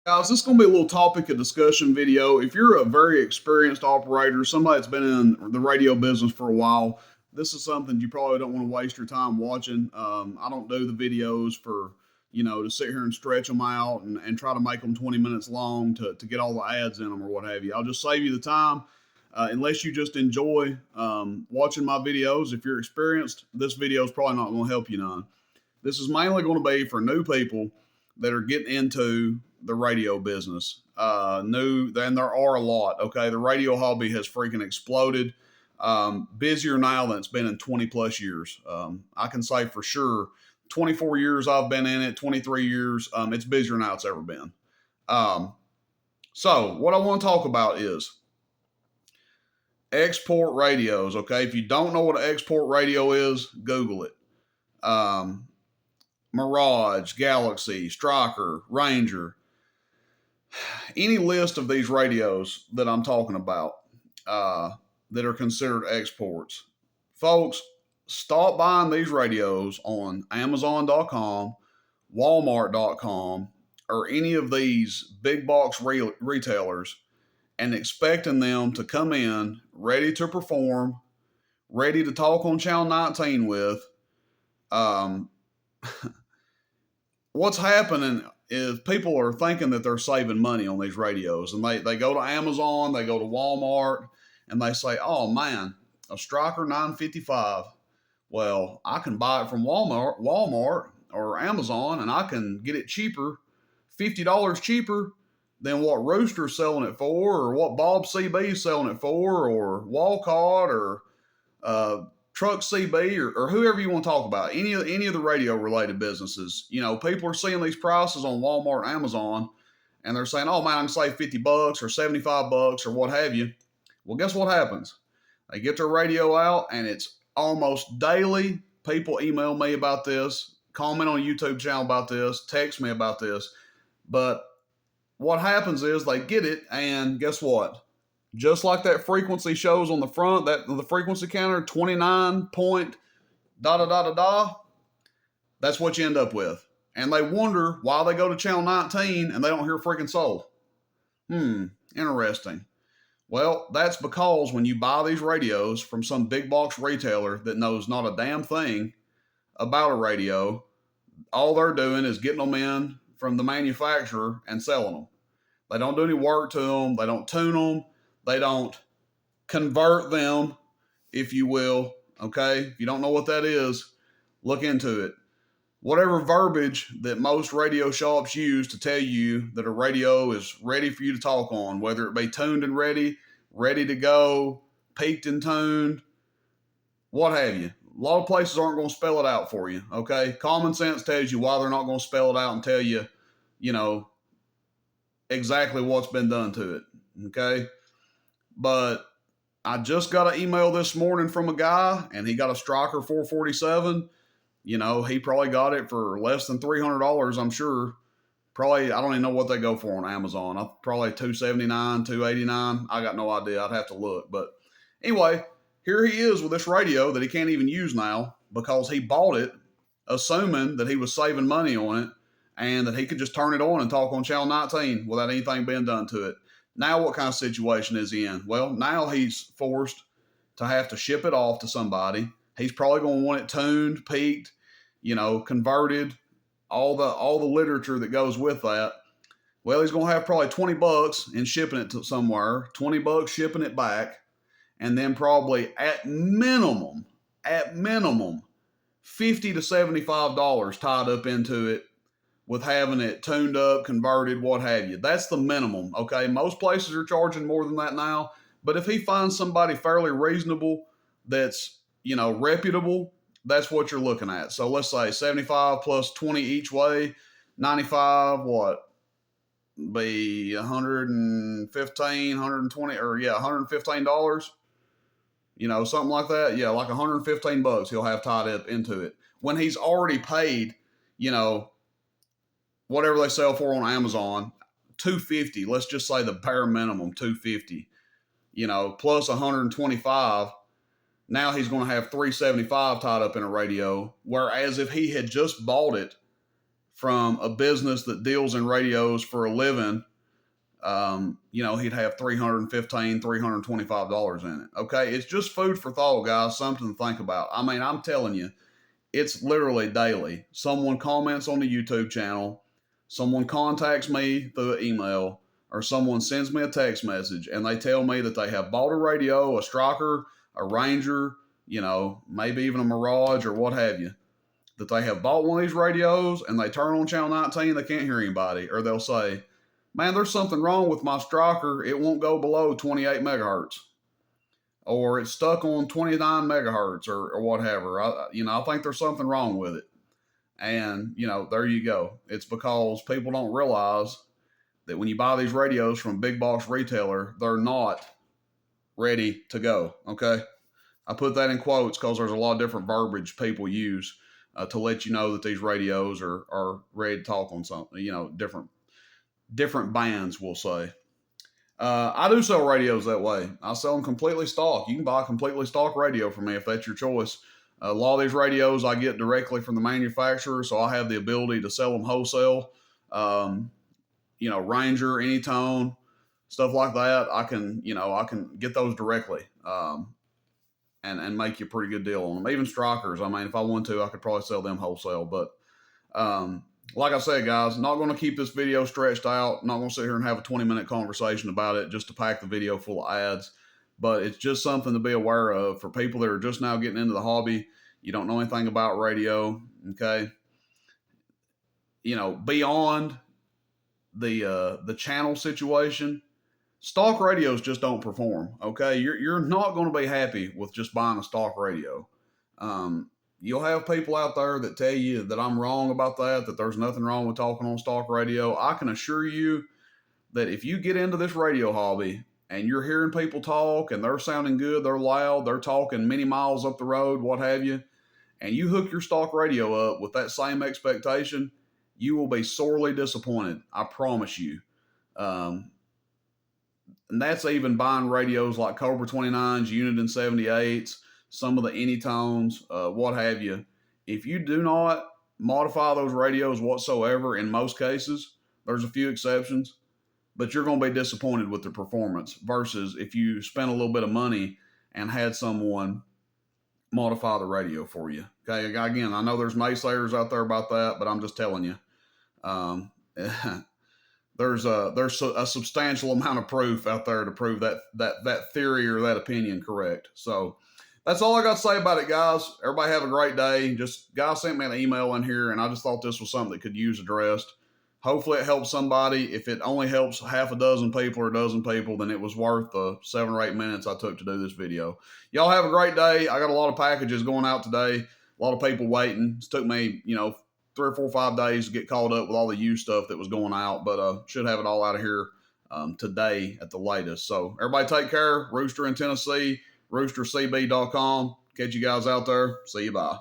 Guys, this is going to be a little topic of discussion video. If you're a very experienced operator, somebody that's been in the radio business for a while, this is something you probably don't want to waste your time watching. I don't do the videos for, to sit here and stretch them out and try to make them 20 minutes long to get all the ads in them or what have you. I'll just save you the time. Unless you just enjoy watching my videos, if you're experienced, this video is probably not going to help you none. This is mainly going to be for new people that are getting into the radio business. And there are a lot. Okay, the radio hobby has freaking exploded. Busier now than it's been in 20 plus years. I can say for sure, 24 years I've been in it, 23 years. It's busier now it's ever been. Um, so what I want to talk about is export radios. Okay, if you don't know what an export radio is, Google it. Um, Mirage, Galaxy, Striker, Ranger, any list of these radios that I'm talking about that are considered exports. Folks, stop buying these radios on Amazon.com, Walmart.com, or any of these big box retailers and expecting them to come in ready to perform, ready to talk on Channel 19 with. Um, what's happening is people are thinking that they're saving money on these radios, and they go to Amazon, they go to Walmart, and they say, "Oh man, a Striker 955. Well, I can buy it from Walmart or Amazon, and I can get it cheaper, $50 cheaper than what Rooster's selling it for, or what Bob CB is selling it for, or Walcott, or uh, Truck CB, or whoever you want to talk about, any of the radio related businesses. People are seeing these prices on Walmart and Amazon, and they're saying, "Oh man, I can save $50 or $75 or what have you." Well, guess what happens? They get their radio out, and it's almost daily. People email me about this, comment on a YouTube channel about this, text me about this. But what happens is they get it, and guess what? Just like that frequency shows on the front, that the frequency counter, 29 point da da da da da, that's what you end up with. And they wonder why they go to channel 19 and they don't hear freaking soul. Interesting. Well, that's because when you buy these radios from some big box retailer that knows not a damn thing about a radio, all they're doing is getting them in from the manufacturer and selling them. They don't do any work to them. They don't tune them. They don't convert them, if you will. Okay? If you don't know what that is, look into it. Whatever verbiage that most radio shops use to tell you that a radio is ready for you to talk on, whether it be tuned and ready to go, peaked and tuned, what have you. A lot of places aren't going to spell it out for you. Okay? Common sense tells you why they're not going to spell it out and tell you, exactly what's been done to it. Okay? But I just got an email this morning from a guy, and he got a Striker 447. He probably got it for less than $300, I'm sure. Probably, I don't even know what they go for on Amazon. Probably $279, $289. I got no idea. I'd have to look. But anyway, here he is with this radio that he can't even use now because he bought it assuming that he was saving money on it and that he could just turn it on and talk on Channel 19 without anything being done to it. Now what kind of situation is he in? Well, now he's forced to have to ship it off to somebody. He's probably going to want it tuned, peaked, converted, all the literature that goes with that. Well, he's going to have probably $20 in shipping it to somewhere, $20 shipping it back, and then probably at minimum, $50 to $75 tied up into it with having it tuned up, converted, what have you. That's the minimum, okay? Most places are charging more than that now, but if he finds somebody fairly reasonable that's, reputable, that's what you're looking at. So let's say 75 plus 20 each way, 95, what? Be 115, 120, or yeah, $115, something like that. Yeah, like $115 he'll have tied up into it. When he's already paid, whatever they sell for on Amazon, $250. Let's just say the bare minimum, $250. Plus 125. Now he's going to have $375 tied up in a radio. Whereas if he had just bought it from a business that deals in radios for a living, he'd have $315, $325 in it. Okay. It's just food for thought, guys. Something to think about. I mean, I'm telling you, it's literally daily. Someone comments on the YouTube channel, someone contacts me through an email, or someone sends me a text message and they tell me that they have bought a radio, a Striker, a Ranger, maybe even a Mirage or what have you, that they have bought one of these radios and they turn on channel 19, they can't hear anybody. Or they'll say, man, there's something wrong with my Striker. It won't go below 28 megahertz. Or it's stuck on 29 megahertz or whatever. I think there's something wrong with it. And, there you go. It's because people don't realize that when you buy these radios from a big box retailer, they're not ready to go. Okay. I put that in quotes because there's a lot of different verbiage people use to let you know that these radios are ready to talk on something, different bands, we'll say. I do sell radios that way. I sell them completely stock. You can buy a completely stock radio from me if that's your choice. A lot of these radios I get directly from the manufacturer, so I have the ability to sell them wholesale. Ranger, any tone, stuff like that. I can get those directly and make you a pretty good deal on them. Even Strikers. I mean, if I wanted to, I could probably sell them wholesale. But like I said, guys, not going to keep this video stretched out. Not going to sit here and have a 20-minute conversation about it just to pack the video full of ads. But it's just something to be aware of for people that are just now getting into the hobby. You don't know anything about radio, okay? Beyond the channel situation, stock radios just don't perform, okay? You're not going to be happy with just buying a stock radio. You'll have people out there that tell you that I'm wrong about that there's nothing wrong with talking on stock radio. I can assure you that if you get into this radio hobby and you're hearing people talk and they're sounding good, they're loud, they're talking many miles up the road, what have you, and you hook your stock radio up with that same expectation, you will be sorely disappointed. I promise you. And that's even buying radios like Cobra 29s, Uniden 78s, some of the Anytones, what have you. If you do not modify those radios whatsoever, in most cases, there's a few exceptions, but you're going to be disappointed with the performance versus if you spent a little bit of money and had someone modify the radio for you. Okay, again, I know there's naysayers out there about that, but I'm just telling you. There's a substantial amount of proof out there to prove that theory or that opinion correct. So that's all I got to say about it, guys. Everybody have a great day. Guys sent me an email in here, and I just thought this was something that could use addressed. Hopefully it helps somebody. If it only helps half a dozen people or a dozen people, then it was worth the 7 or 8 minutes I took to do this video. Y'all have a great day. I got a lot of packages going out today. A lot of people waiting. It took me, 3 or 4 or 5 days to get caught up with all the used stuff that was going out, but should have it all out of here today at the latest. So everybody take care. Rooster in Tennessee, roostercb.com. Catch you guys out there. See you. Bye.